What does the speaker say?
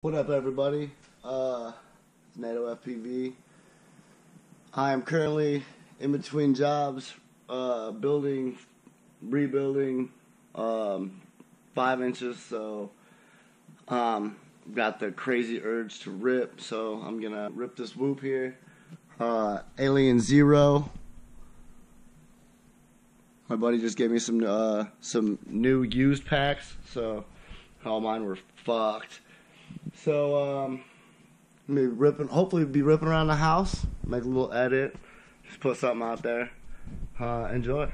What up, everybody? It's NATO FPV. I am currently in between jobs, rebuilding 5 inches, so got the crazy urge to rip, so I'm gonna rip this whoop here. Alien Zero. My buddy just gave me some new used packs, so all mine were fucked. So maybe hopefully be ripping around the house, make a little edit, just put something out there. Enjoy.